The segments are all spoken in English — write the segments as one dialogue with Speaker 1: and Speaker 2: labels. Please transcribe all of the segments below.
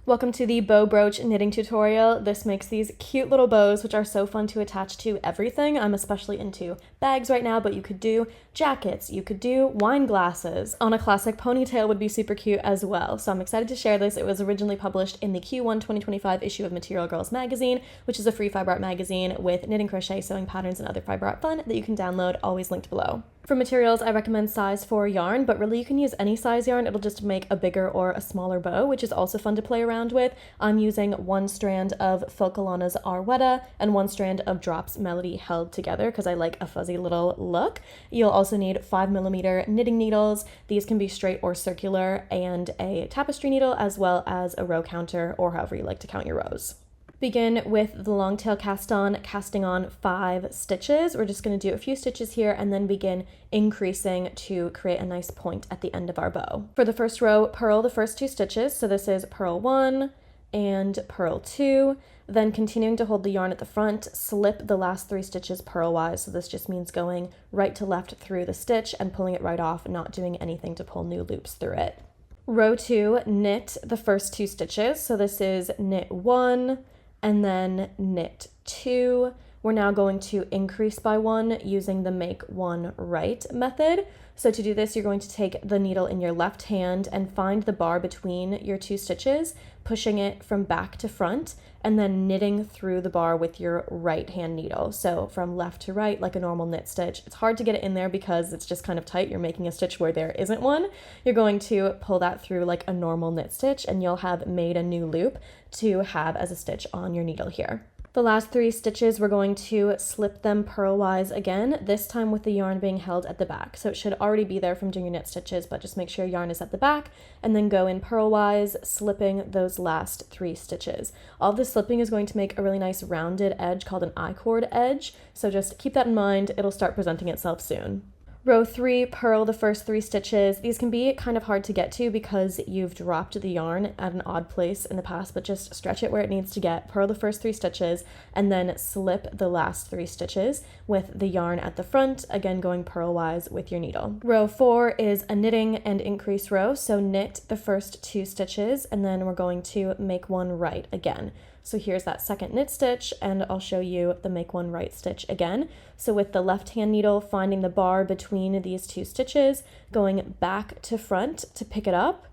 Speaker 1: Welcome to the bow brooch knitting tutorial. This makes these cute little bows, which are so fun to attach to everything. I'm especially into bags right now, but you could do jackets, you could do wine glasses. On a classic ponytail would be super cute as well. So I'm excited to share this. It was originally published in the Q1 2025 issue of Material Girls magazine, which is a free fiber art magazine with knitting, crochet, sewing patterns, and other fiber art fun that you can download, always linked below. For materials, I recommend size 4 yarn, but really you can use any size yarn. It'll just make a bigger or a smaller bow, which is also fun to play around with. I'm using one strand of Folklana's Arwetta and one strand of Drops Melody held together because I like a fuzzy little look. You'll also need 5mm knitting needles. These can be straight or circular, and a tapestry needle, as well as a row counter, or however you like to count your rows. Begin with the long tail cast on, casting on 5 stitches. We're just going to do a few stitches here and then begin increasing to create a nice point at the end of our bow. For the first row, purl the first 2 stitches. So this is purl 1 and purl 2. Then continuing to hold the yarn at the front, slip the last 3 stitches purlwise. So this just means going right to left through the stitch and pulling it right off, not doing anything to pull new loops through it. Row 2, knit the first 2 stitches. So this is knit 1 and then knit 2. We're now going to increase by 1 using the make 1 right method. So to do this, you're going to take the needle in your left hand and find the bar between your 2 stitches, pushing it from back to front, and then knitting through the bar with your right hand needle. So from left to right, like a normal knit stitch. It's hard to get it in there because it's just kind of tight. You're making a stitch where there isn't one. You're going to pull that through like a normal knit stitch, and you'll have made a new loop to have as a stitch on your needle here. The last 3 stitches, we're going to slip them purlwise again, this time with the yarn being held at the back. So it should already be there from doing your knit stitches, but just make sure yarn is at the back, and then go in purlwise, slipping those last 3 stitches. All this slipping is going to make a really nice rounded edge called an I-cord edge, so just keep that in mind. It'll start presenting itself soon. Row 3, purl the first 3 stitches. These can be kind of hard to get to because you've dropped the yarn at an odd place in the past, but just stretch it where it needs to get. Purl the first 3 stitches and then slip the last 3 stitches with the yarn at the front, again going purlwise with your needle. Row 4 is a knitting and increase row, so knit the first 2 stitches and then we're going to make 1 right again. So here's that second knit stitch, and I'll show you the make 1 right stitch again. So with the left hand needle, finding the bar between these 2 stitches, going back to front to pick it up,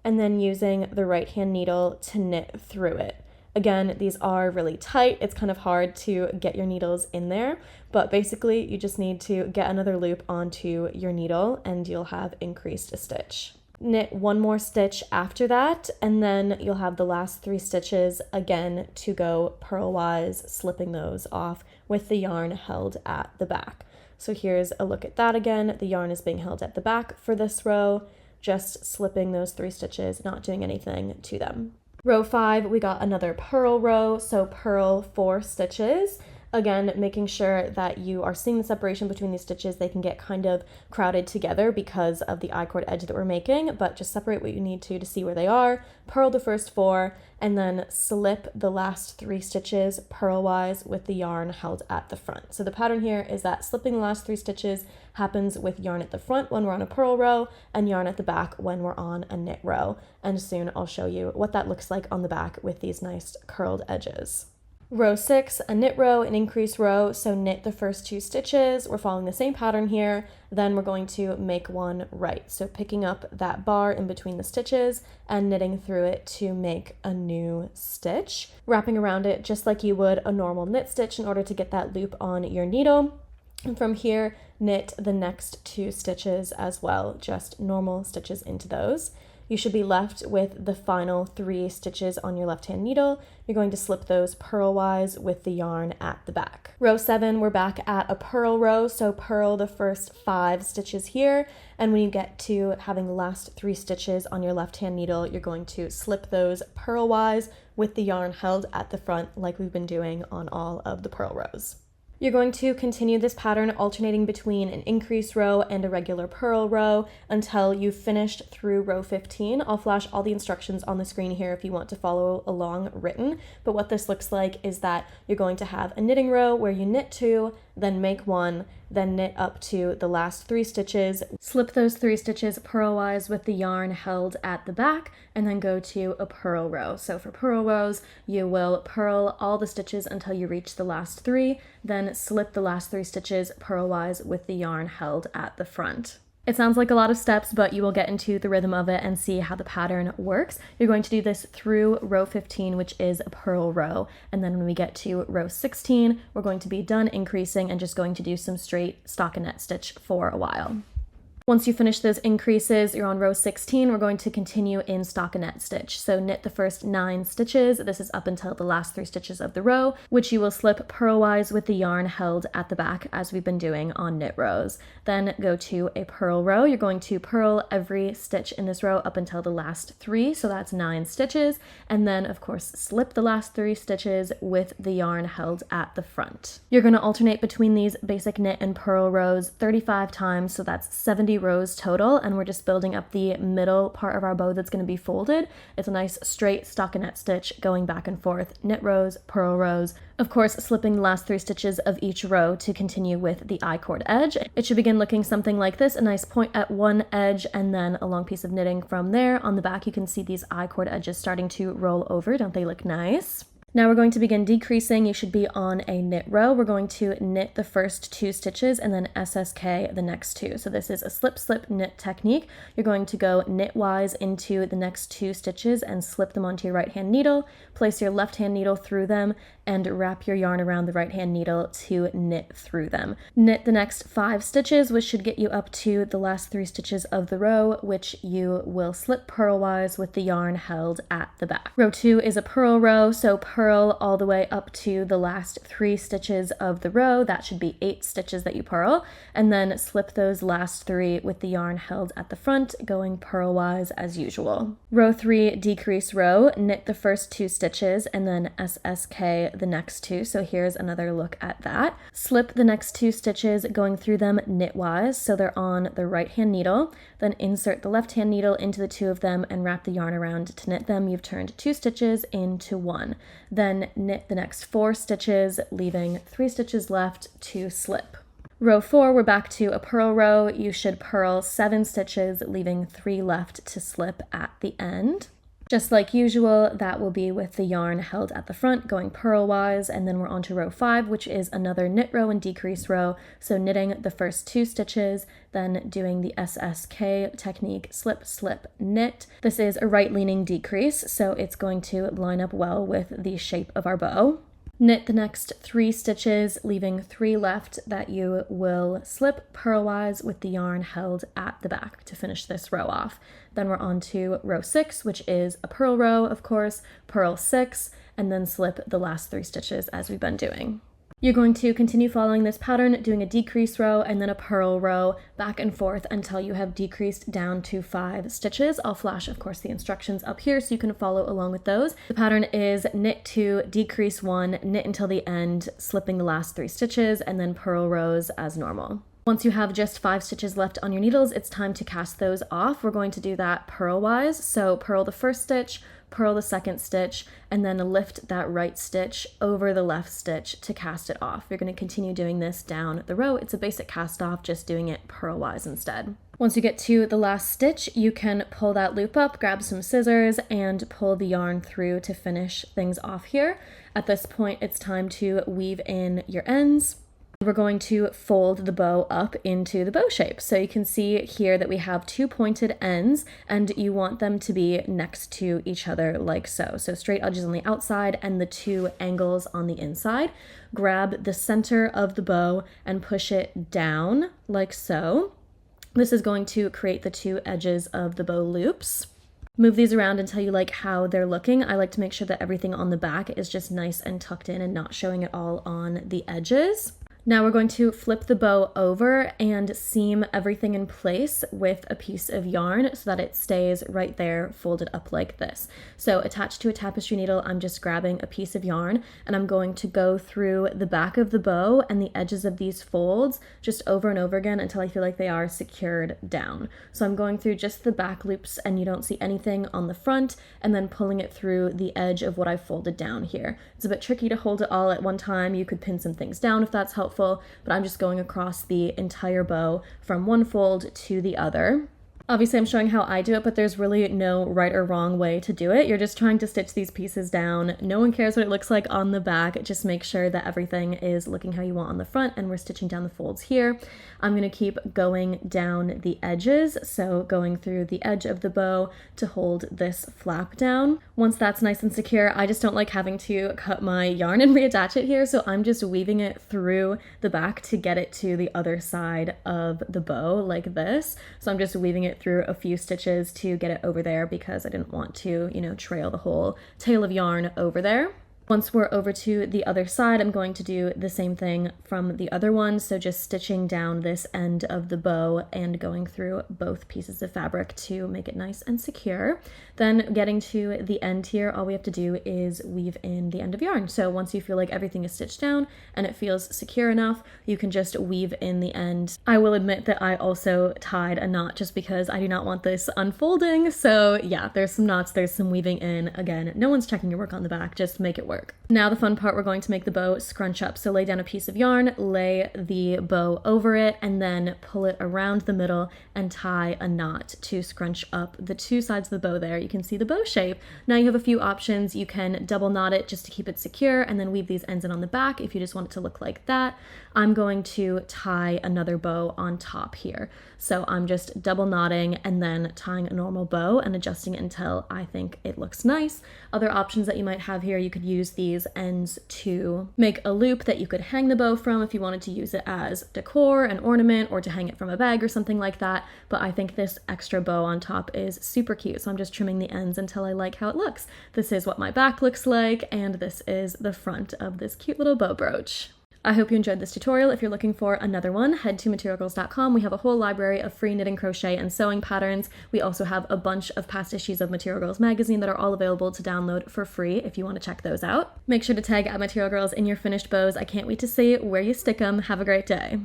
Speaker 1: and then using the right hand needle to knit through it. Again, these are really tight. It's kind of hard to get your needles in there, but basically you just need to get another loop onto your needle and you'll have increased a stitch. Knit 1 more stitch after that, and then you'll have the last 3 stitches again to go purlwise, slipping those off with the yarn held at the back. So here's a look at that again. The yarn is being held at the back for this row, just slipping those 3 stitches, not doing anything to them. Row 5, we got another purl row, so purl 4 stitches. Again, making sure that you are seeing the separation between these stitches. They can get kind of crowded together because of the I-cord edge that we're making, but just separate what you need to see where they are. Purl the first 4 and then slip the last 3 stitches purlwise with the yarn held at the front. So the pattern here is that slipping the last 3 stitches happens with yarn at the front when we're on a purl row and yarn at the back when we're on a knit row. And soon I'll show you what that looks like on the back with these nice curled edges. Row 6, a knit row, an increase row, so knit the first 2 stitches. We're following the same pattern here. Then we're going to make 1 right. So picking up that bar in between the stitches and knitting through it to make a new stitch. Wrapping around it just like you would a normal knit stitch in order to get that loop on your needle. And from here, knit the next 2 stitches as well, just normal stitches into those. You should be left with the final 3 stitches on your left hand needle. You're going to slip those purlwise with the yarn at the back. Row 7, we're back at a purl row, so purl the first 5 stitches here, and when you get to having the last 3 stitches on your left hand needle, you're going to slip those purlwise with the yarn held at the front like we've been doing on all of the purl rows. You're going to continue this pattern alternating between an increase row and a regular purl row until you've finished through row 15. I'll flash all the instructions on the screen here if you want to follow along written, but what this looks like is that you're going to have a knitting row where you knit 2, then make one, then knit up to the last 3 stitches, slip those 3 stitches purlwise with the yarn held at the back, and then go to a purl row. So for purl rows, you will purl all the stitches until you reach the last 3, then slip the last 3 stitches purlwise with the yarn held at the front. It sounds like a lot of steps, but you will get into the rhythm of it and see how the pattern works. You're going to do this through row 15, which is a purl row. And then when we get to row 16, we're going to be done increasing and just going to do some straight stockinette stitch for a while. Once you finish those increases, you're on row 16, we're going to continue in stockinette stitch. So knit the first 9 stitches, this is up until the last 3 stitches of the row, which you will slip purlwise with the yarn held at the back as we've been doing on knit rows. Then go to a purl row, you're going to purl every stitch in this row up until the last 3, so that's 9 stitches, and then of course slip the last 3 stitches with the yarn held at the front. You're going to alternate between these basic knit and purl rows 35 times, so that's 70 rows total, and we're just building up the middle part of our bow that's going to be folded. It's a nice straight stockinette stitch going back and forth, knit rows, purl rows, of course slipping the last 3 stitches of each row to continue with the I-cord edge. It should begin looking something like this, a nice point at one edge and then a long piece of knitting from there. On the back you can see these I-cord edges starting to roll over. Don't they look nice? Now we're going to begin decreasing. You should be on a knit row. We're going to knit the first 2 stitches and then SSK the next 2. So this is a slip slip knit technique. You're going to go knitwise into the next 2 stitches and slip them onto your right hand needle, place your left hand needle through them, and wrap your yarn around the right hand needle to knit through them. Knit the next 5 stitches, which should get you up to the last 3 stitches of the row, which you will slip purlwise with the yarn held at the back. Row 2 is a purl row, so purl all the way up to the last 3 stitches of the row. That should be 8 stitches that you purl, and then slip those last 3 with the yarn held at the front, going purlwise as usual. Row 3, decrease row, knit the first 2 stitches and then SSK the next 2. So here's another look at that. Slip the next 2 stitches going through them knitwise, so they're on the right hand needle, then insert the left hand needle into the 2 of them and wrap the yarn around to knit them. You've turned 2 stitches into 1. Then knit the next 4 stitches, leaving 3 stitches left to slip. Row 4, we're back to a purl row. You should purl 7 stitches, leaving 3 left to slip at the end. Just like usual, that will be with the yarn held at the front, going purlwise, and then we're on to row 5, which is another knit row and decrease row. So knitting the first 2 stitches, then doing the SSK technique, slip, slip, knit. This is a right-leaning decrease, so it's going to line up well with the shape of our bow. Knit the next 3 stitches, leaving 3 left that you will slip purlwise with the yarn held at the back to finish this row off. Then we're on to row 6, which is a purl row, of course, purl 6, and then slip the last 3 stitches as we've been doing. You're going to continue following this pattern, doing a decrease row and then a purl row back and forth until you have decreased down to 5 stitches. I'll flash, of course, the instructions up here so you can follow along with those. The pattern is knit 2, decrease 1, knit until the end, slipping the last 3 stitches, and then purl rows as normal. Once you have just 5 stitches left on your needles, it's time to cast those off. We're going to do that purlwise. So purl the first stitch, purl the second stitch, and then lift that right stitch over the left stitch to cast it off. You're going to continue doing this down the row. It's a basic cast off, just doing it purlwise instead. Once you get to the last stitch, you can pull that loop up, grab some scissors, and pull the yarn through to finish things off here. At this point, it's time to weave in your ends. We're going to fold the bow up into the bow shape. So you can see here that we have 2 pointed ends and you want them to be next to each other like so. So straight edges on the outside and the 2 angles on the inside. Grab the center of the bow and push it down like so. This is going to create the 2 edges of the bow loops. Move these around until you like how they're looking. I like to make sure that everything on the back is just nice and tucked in and not showing it all on the edges. Now we're going to flip the bow over and seam everything in place with a piece of yarn so that it stays right there folded up like this. So attached to a tapestry needle, I'm just grabbing a piece of yarn and I'm going to go through the back of the bow and the edges of these folds just over and over again until I feel like they are secured down. So I'm going through just the back loops and you don't see anything on the front, and then pulling it through the edge of what I folded down here. It's a bit tricky to hold it all at one time. You could pin some things down if that's helpful. helpful, but I'm just going across the entire bow from one fold to the other. Obviously, I'm showing how I do it, but there's really no right or wrong way to do it. You're just trying to stitch these pieces down. No one cares what it looks like on the back. Just make sure that everything is looking how you want on the front, and we're stitching down the folds here. I'm going to keep going down the edges, so going through the edge of the bow to hold this flap down. Once that's nice and secure, I just don't like having to cut my yarn and reattach it here, so I'm just weaving it through the back to get it to the other side of the bow like this. So I'm just weaving it through a few stitches to get it over there because I didn't want to, trail the whole tail of yarn over there. Once we're over to the other side, I'm going to do the same thing from the other one. So just stitching down this end of the bow and going through both pieces of fabric to make it nice and secure. Then getting to the end here, all we have to do is weave in the end of yarn. So once you feel like everything is stitched down and it feels secure enough, you can just weave in the end. I will admit that I also tied a knot just because I do not want this unfolding. So yeah, there's some knots, there's some weaving in. Again, no one's checking your work on the back, just make it work. Now the fun part, we're going to make the bow scrunch up. So lay down a piece of yarn, lay the bow over it, and then pull it around the middle and tie a knot to scrunch up the two sides of the bow there. You can see the bow shape. Now you have a few options. You can double knot it just to keep it secure and then weave these ends in on the back if you just want it to look like that. I'm going to tie another bow on top here. So I'm just double knotting and then tying a normal bow and adjusting it until I think it looks nice. Other options that you might have here, you could use these ends to make a loop that you could hang the bow from if you wanted to use it as decor, an ornament, or to hang it from a bag or something like that. But I think this extra bow on top is super cute. So I'm just trimming the ends until I like how it looks. This is what my back looks like, and this is the front of this cute little bow brooch. I hope you enjoyed this tutorial. If you're looking for another one, head to materialgrrrlz.com. We have a whole library of free knitting, crochet, and sewing patterns. We also have a bunch of past issues of Material Girls magazine that are all available to download for free if you want to check those out. Make sure to tag @materialgirls in your finished bows. I can't wait to see where you stick them. Have a great day.